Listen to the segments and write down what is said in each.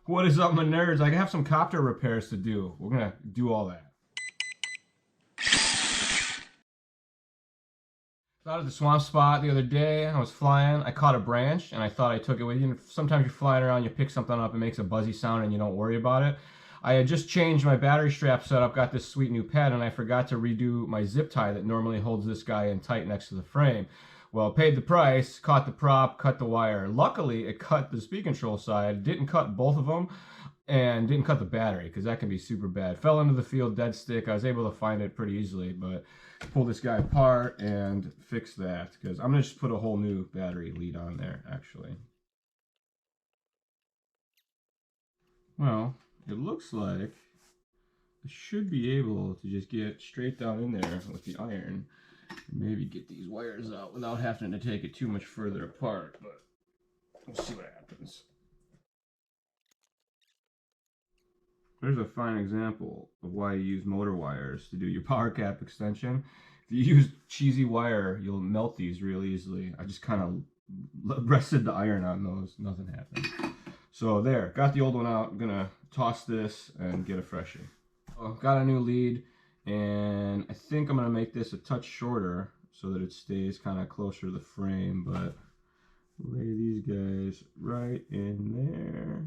What is up, my nerds? I have some copter repairs to do. We're gonna do all that. Out at the swamp spot the other day. I was flying. I caught a branch and I thought I took it with you. Sometimes you're flying around, you pick something up, it makes a buzzy sound and you don't worry about it. I had just changed my battery strap setup, got this sweet new pad, and I forgot to redo my zip tie that normally holds this guy in tight next to the frame. Well, paid the price, caught the prop, cut the wire. Luckily, it cut the speed control side, didn't cut both of them, and didn't cut the battery, because that can be super bad. Fell into the field, dead stick. I was able to find it pretty easily, but pull this guy apart and fix that, because I'm going to just put a whole new battery lead on there, actually. Well, it looks like I should be able to just get straight down in there with the iron. Maybe get these wires out without having to take it too much further apart, but we'll see what happens. There's a fine example of why you use motor wires to do your power cap extension. If you use cheesy wire, you'll melt these real easily. I just kind of rested the iron on those, nothing happened. So there, got the old one out. I'm gonna toss this and get a freshie. Got a new lead. And I think I'm going to make this a touch shorter so that it stays kind of closer to the frame, but lay these guys right in there.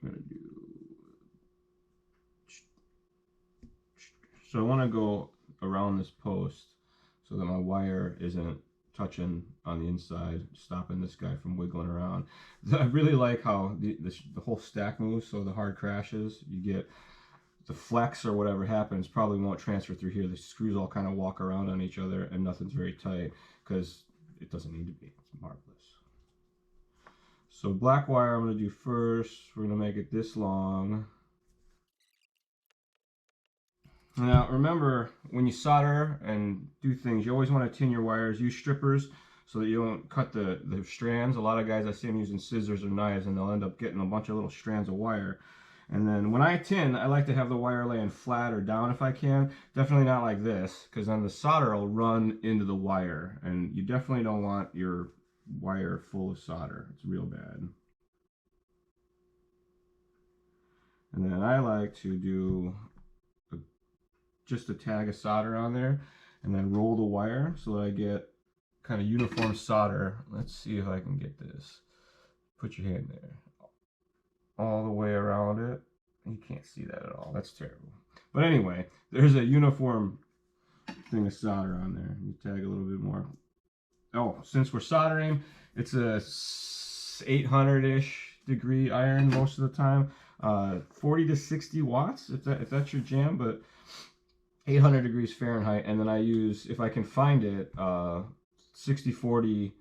I'm going to do... So I want to go around this post so that my wire isn't touching on the inside, stopping this guy from wiggling around. I really like how the whole stack moves, so the hard crashes, you get... the flex or whatever happens probably won't transfer through here. The screws all kind of walk around on each other and nothing's very tight because it doesn't need to be. It's marvelous. So black wire I'm going to do first. We're going to make it this long. Now remember, when you solder and do things, you always want to tin your wires. Use strippers so that you don't cut the strands. A lot of guys I see them using scissors or knives and they'll end up getting a bunch of little strands of wire. And then when I tin, I like to have the wire laying flat or down if I can. Definitely not like this, because then the solder will run into the wire. And you definitely don't want your wire full of solder. It's real bad. And then I like to do just a tag of solder on there and then roll the wire so that I get kind of uniform solder. Let's see if I can get this. Put your hand there. All the way around it. You can't see that at all. That's terrible. But anyway, there's a uniform thing of solder on there. You tag a little bit more. Oh, since we're soldering, it's a 800-ish degree iron most of the time. 40 to 60 watts if that's your jam, but 800 degrees Fahrenheit. And then I use, if I can find it, 60-40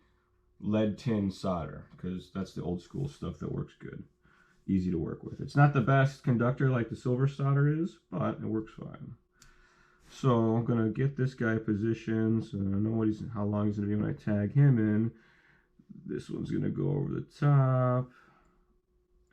lead tin solder, because that's the old school stuff that works good. Easy to work with. It's not the best conductor like the silver solder is, but it works fine. So I'm gonna get this guy positioned so I know how long he's gonna be when I tag him in. This one's gonna go over the top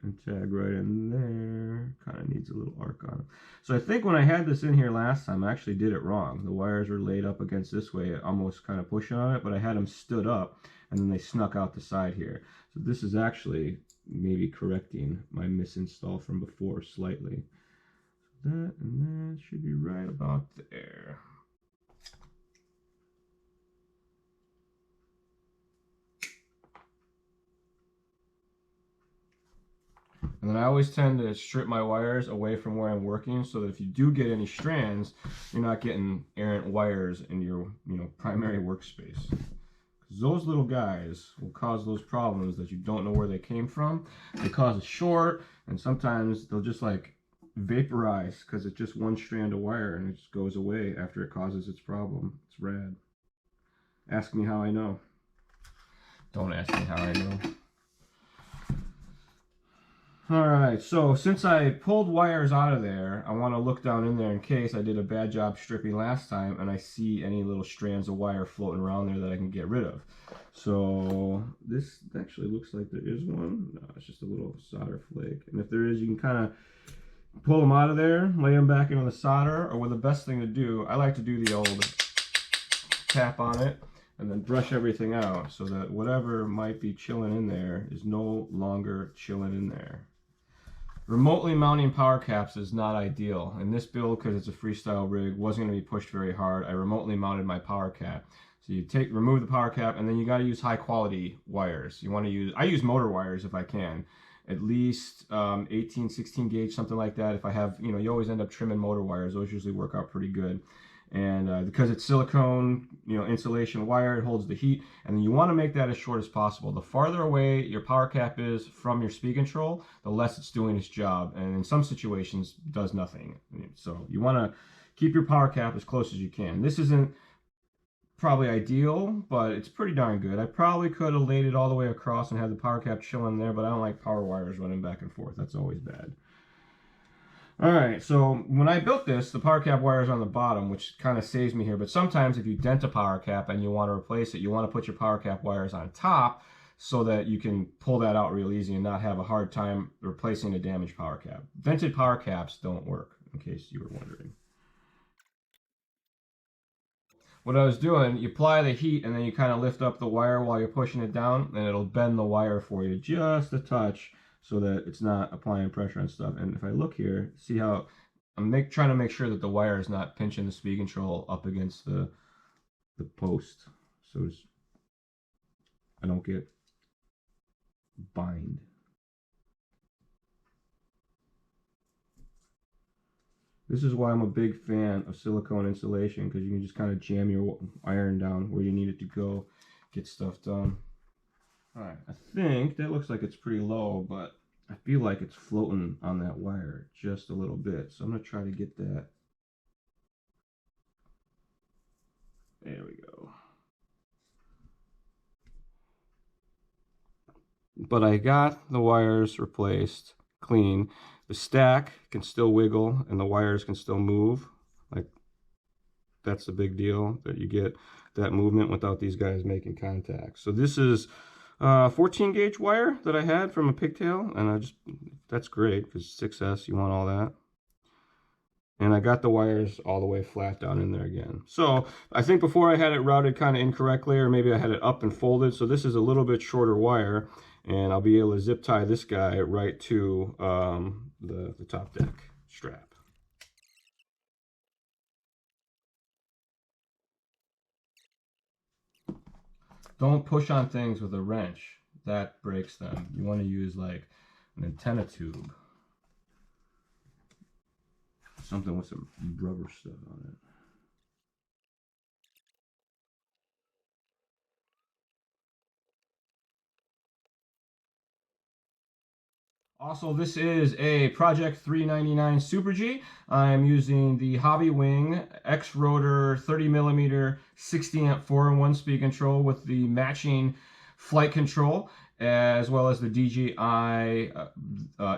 and tag right in there. Kind of needs a little arc on it. So I think when I had this in here last time, I actually did it wrong. The wires were laid up against this way, almost kind of pushing on it, but I had them stood up and then they snuck out the side here. So this is actually maybe correcting my misinstall from before slightly. So that and that should be right about there. And then I always tend to strip my wires away from where I'm working so that if you do get any strands, you're not getting errant wires in your primary workspace. Those little guys will cause those problems that you don't know where they came from. They cause a short, and sometimes they'll just like vaporize because it's just one strand of wire and it just goes away after it causes its problem. It's rad. Ask me how I know. Don't ask me how I know. Alright, so since I pulled wires out of there, I want to look down in there in case I did a bad job stripping last time and I see any little strands of wire floating around there that I can get rid of. So this actually looks like there is one. No, it's just a little solder flake. And if there is, you can kind of pull them out of there, lay them back into the solder, or what the best thing to do, I like to do the old tap on it and then brush everything out so that whatever might be chilling in there is no longer chilling in there. Remotely mounting power caps is not ideal. In this build, because it's a freestyle rig, wasn't going to be pushed very hard, I remotely mounted my power cap. So you remove the power cap, and then you got to use high quality wires. You want to use, I use motor wires if I can. At least 18, 16 gauge, something like that. If I have, you always end up trimming motor wires. Those usually work out pretty good. And because it's silicone, insulation wire, it holds the heat, and you want to make that as short as possible. The farther away your power cap is from your speed control, the less it's doing its job, and in some situations does nothing. So you want to keep your power cap as close as you can. This isn't probably ideal, but it's pretty darn good. I probably could have laid it all the way across and had the power cap chilling there, but I don't like power wires running back and forth. That's always bad. Alright, so when I built this, the power cap wire is on the bottom, which kind of saves me here. But sometimes if you dent a power cap and you want to replace it, you want to put your power cap wires on top so that you can pull that out real easy and not have a hard time replacing a damaged power cap. Dented power caps don't work, in case you were wondering. What I was doing, you apply the heat and then you kind of lift up the wire while you're pushing it down, and it'll bend the wire for you just a touch, so that it's not applying pressure and stuff. And if I look here, see how I'm trying to make sure that the wire is not pinching the speed control up against the post, so I don't get bind. This is why I'm a big fan of silicone insulation, because you can just kind of jam your iron down where you need it to go, get stuff done. Alright, I think that looks like it's pretty low, but I feel like it's floating on that wire just a little bit. So I'm going to try to get that. There we go. But I got the wires replaced clean. The stack can still wiggle and the wires can still move. Like, that's the big deal, that you get that movement without these guys making contact. So this is 14 gauge wire that I had from a pigtail, and that's great because 6S, you want all that. And I got the wires all the way flat down in there again. So I think before I had it routed kind of incorrectly, or maybe I had it up and folded. So this is a little bit shorter wire, and I'll be able to zip tie this guy right to the top deck strap. Don't push on things with a wrench. That breaks them. You want to use like an antenna tube. Something with some rubber stuff on it. Also, this is a Project 399 Super G. I'm using the Hobbywing XRotor 30mm 60 amp 4-in-1 speed control with the matching flight control, as well as the DJI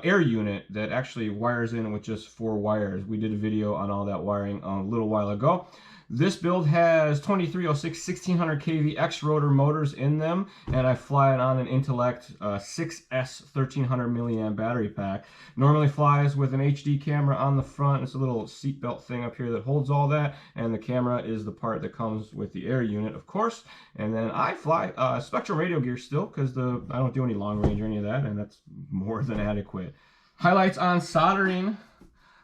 air unit that actually wires in with just 4 wires. We did a video on all that wiring a little while ago. This build has 2306 1600 kV XRotor motors in them, and I fly it on an Intellect 6S 1300 milliamp battery pack. Normally flies with an HD camera on the front. It's a little seatbelt thing up here that holds all that, and the camera is the part that comes with the air unit, of course. And then I fly Spectrum radio gear still, because I don't do any long range or any of that, and that's more than adequate. Highlights on soldering.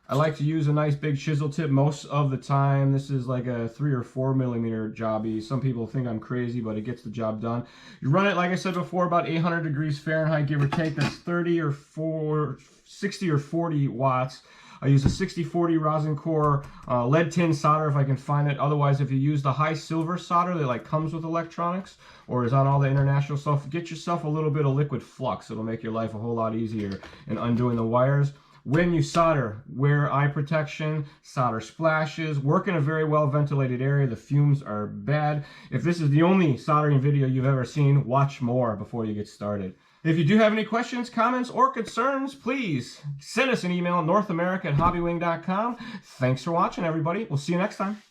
I like to use a nice big chisel tip most of the time. This is like a 3 or 4 millimeter jobby. Some people think I'm crazy, but it gets the job done. You run it, like I said before, about 800 degrees Fahrenheit, give or take. That's 60 or 40 watts. I use a 6040 rosin core lead tin solder if I can find it. Otherwise, if you use the high silver solder that like comes with electronics or is on all the international stuff, get yourself a little bit of liquid flux. It'll make your life a whole lot easier in undoing the wires. When you solder, wear eye protection, solder splashes, work in a very well ventilated area. The fumes are bad. If this is the only soldering video you've ever seen, watch more before you get started. If you do have any questions, comments, or concerns, please send us an email, northamerica@hobbywing.com. Thanks for watching, everybody. We'll see you next time.